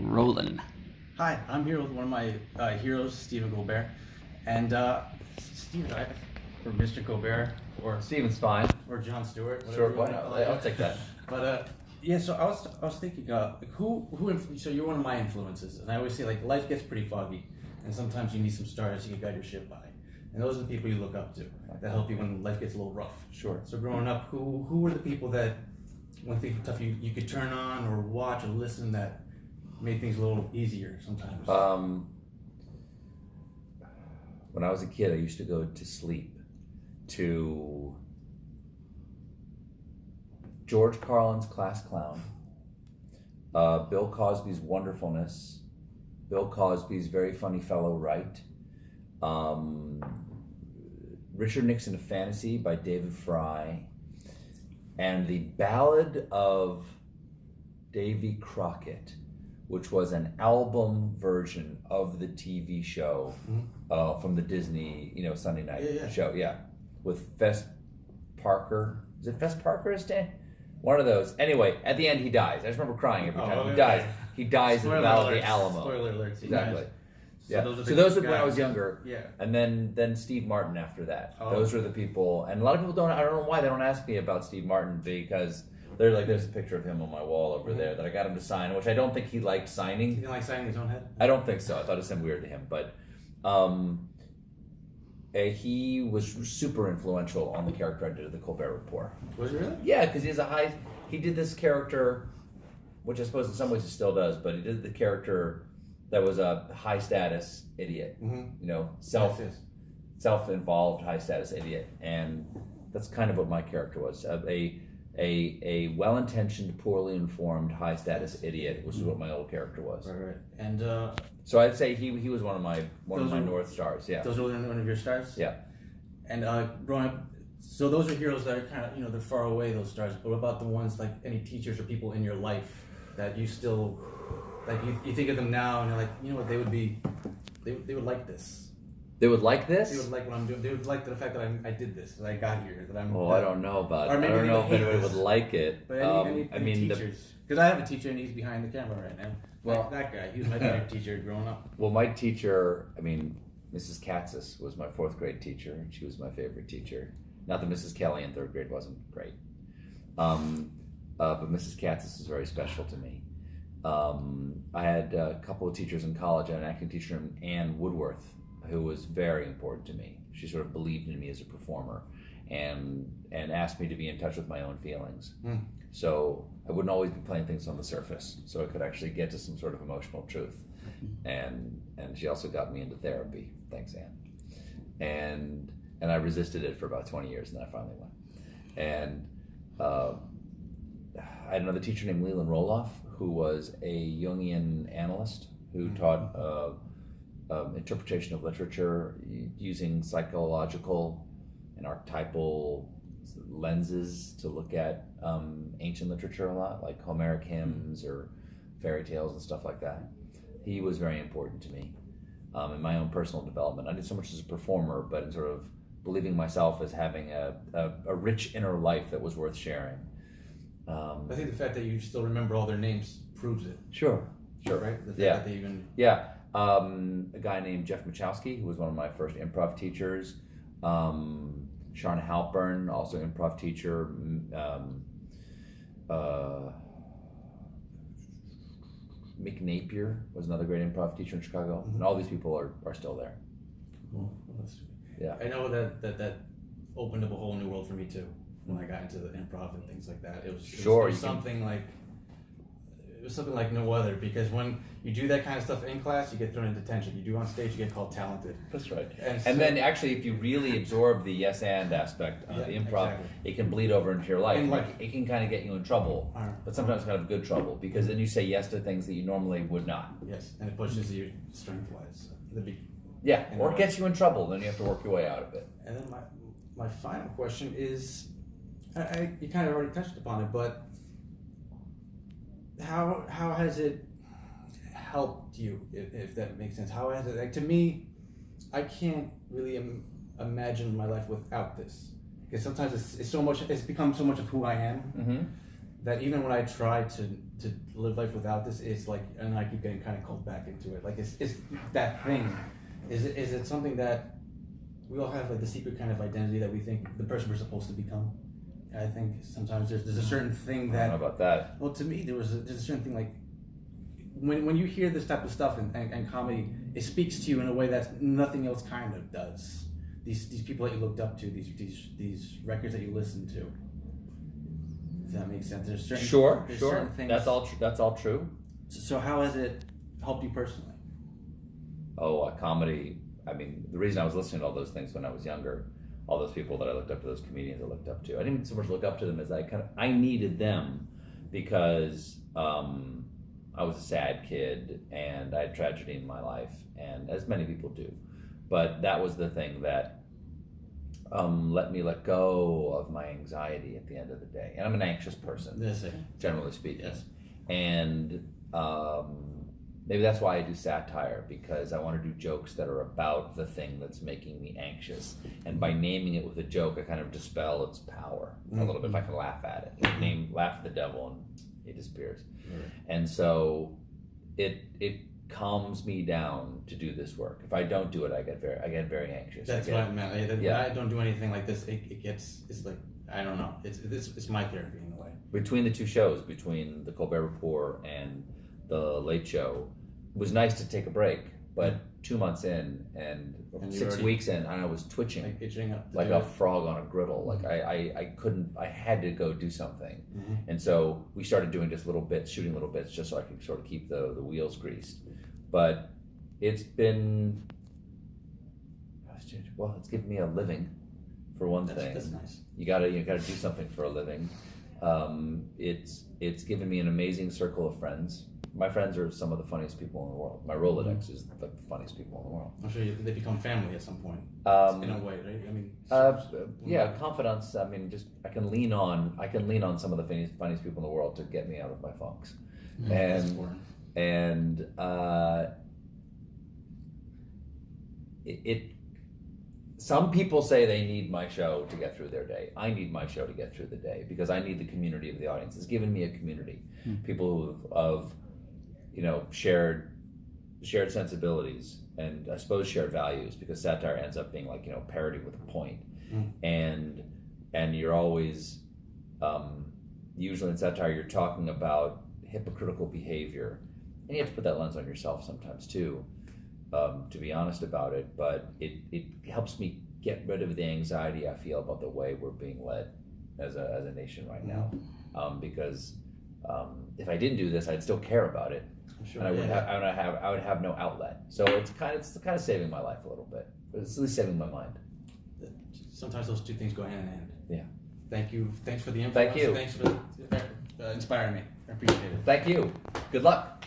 rolling. Hi, I'm here with one of my heroes, Stephen Colbert. And Stephen, or Mr. Colbert, or Steven's fine. or Jon Stewart. Sure, you why wanna not? call it. I'll take that. But yeah, so I was thinking, so you're one of my influences, and I always say like life gets pretty foggy, and sometimes you need some stars you can guide your ship by, and those are the people you look up to that help you when life gets a little rough. Sure. So growing up, who were the people that when things were tough you could turn on or watch or listen that made things a little easier sometimes? When I was a kid, I used to go to sleep to George Carlin's Class Clown, Bill Cosby's Wonderfulness, Bill Cosby's Very Funny Fellow Wright, Richard Nixon: A Fantasy by David Fry, and the Ballad of Davy Crockett, which was an album version of the TV show from the Disney, Sunday night show, with Fess Parker. Is it Fess Parker as Dan? One of those. Anyway, at the end he dies. I just remember crying every time he dies. He dies in the Battle of the Alamo. Spoiler alerts. Exactly. So Yeah. those are when I was younger. Yeah. And then Steve Martin after that. Oh. Those were the people. And a lot of people I don't know why they don't ask me about Steve Martin, because they're like, there's a picture of him on my wall over there that I got him to sign, which I don't think he liked He signing. didn't like signing his own head? I don't think so. I thought it seemed weird to him. But he was super influential on the character I did at the Colbert Report. Was he really? Yeah, because he did this character, which I suppose in some ways he still does, but he did the character that was a high status idiot, self-involved high status idiot, and that's kind of what my character was. A well-intentioned, poorly informed, high status idiot, which is what my old character was. Right. And So I'd say he was one of my North Stars. Yeah. those were one of your stars? Yeah. And growing up, so those are heroes that are kind of, they're far away, those stars. But what about the ones like any teachers or people in your life that you still, like you think of them now and you're like, you know what, they would like this. They would like this? They would like what I'm doing. They would like the fact that I did this, that I got here, that I'm. I don't know about it. Or I maybe don't they know if hate anybody this. would like it. But any teachers, because I have a teacher and he's behind the camera right now. Well- that guy, he was my favorite teacher growing up. Well, my teacher, Mrs. Katzis was my 4th grade teacher, and she was my favorite teacher. Not that Mrs. Kelly in 3rd grade wasn't great. But Mrs. Katzis was very special to me. I had a couple of teachers in college. I had an acting teacher, Ann Woodworth, who was very important to me. She sort of believed in me as a performer and asked me to be in touch with my own feelings. So I wouldn't always be playing things on the surface, so I could actually get to some sort of emotional truth. And she also got me into therapy. Thanks, Anne. And I resisted it for about 20 years, and then I finally went. And I had another teacher named Leland Roloff, who was a Jungian analyst who taught interpretation of literature using psychological and archetypal lenses to look at ancient literature a lot, like Homeric hymns or fairy tales and stuff like that. He was very important to me in my own personal development. I did so much as a performer, but in sort of believing myself as having a rich inner life that was worth sharing. I think the fact that you still remember all their names proves it. Sure. Right? The fact that they even... Yeah. A guy named Jeff Machowski, who was one of my first improv teachers. Sharna Halpern, also improv teacher. Mick Napier was another great improv teacher in Chicago. And all these people are still there. Well, Yeah. I know that opened up a whole new world for me too. When I got into the improv and things like that, it was something like no other, because when you do that kind of stuff in class, you get thrown into detention. You do on stage, you get called talented. That's right. And Then actually, if you really absorb the yes and aspect of the improv, it can bleed over into your life. And it can kind of get you in trouble, but sometimes kind of good trouble, because then you say yes to things that you normally would not. Yes, and it pushes you strength-wise. Or it gets you in trouble, then you have to work your way out of it. And then my final question is, you kind of already touched upon it, but how has it helped you, if that makes sense? How has it, like, to me, I can't really imagine my life without this, because sometimes it's become so much of who I am, that even when I try to to live life without this is like, and I keep getting kind of called back into it. Like it's that thing. Is it something that we all have, like the secret kind of identity that we think the person we're supposed to become? I think sometimes there's a certain thing I that. don't know about that. Well, to me, there's a certain thing like when you hear this type of stuff and comedy, it speaks to you in a way that nothing else kind of does. These people that you looked up to, these records that you listened to. Does that make sense? There's certain certain things. That's all true. So how has it helped you personally? Oh, comedy. I mean, the reason I was listening to all those things when I was younger, all those people that I looked up to, those comedians I looked up to, I didn't even so much look up to them as I needed them because I was a sad kid and I had tragedy in my life, and as many people do. But that was the thing that let me let go of my anxiety at the end of the day. And I'm an anxious person, generally speaking. Yes. And maybe that's why I do satire, because I want to do jokes that are about the thing that's making me anxious. And by naming it with a joke, I kind of dispel its power a little bit if I can laugh at it. Laugh at the devil and it disappears. And so it calms me down to do this work. If I don't do it, I get very anxious. That's what I meant. When I don't do anything like this, it's like, I don't know. It's my therapy in a way. Between the two shows, between the Colbert Report and the Late Show, it was nice to take a break, but 2 months in and 6 weeks in, I was twitching like itching up like a frog on a griddle. Like I couldn't. I had to go do something, and so we started doing just little bits, shooting little bits, just so I could sort of keep the wheels greased. But it's been, well, it's given me a living, for one thing. That's nice. You gotta do something for a living. It's given me an amazing circle of friends. My friends are some of the funniest people in the world. My Rolodex is the funniest people in the world. I'm sure they become family at some point. In a way, right? I mean, yeah, confidence. I mean, just I can lean on some of the funniest people in the world to get me out of my funks. And some people say they need my show to get through their day. I need my show to get through the day because I need the community of the audience. It's given me a community, people who have shared sensibilities and I suppose shared values, because satire ends up being like parody with a point, and you're always usually in satire you're talking about hypocritical behavior, and you have to put that lens on yourself sometimes too. To be honest about it, but it helps me get rid of the anxiety I feel about the way we're being led as a nation right now. Because if I didn't do this, I'd still care about it, and I would have no outlet. So it's kind of saving my life a little bit, but it's at least saving my mind. Sometimes those two things go hand in hand. Yeah. Thanks for the info. Thank you. Thanks for inspiring me. I appreciate it. Thank you. Good luck.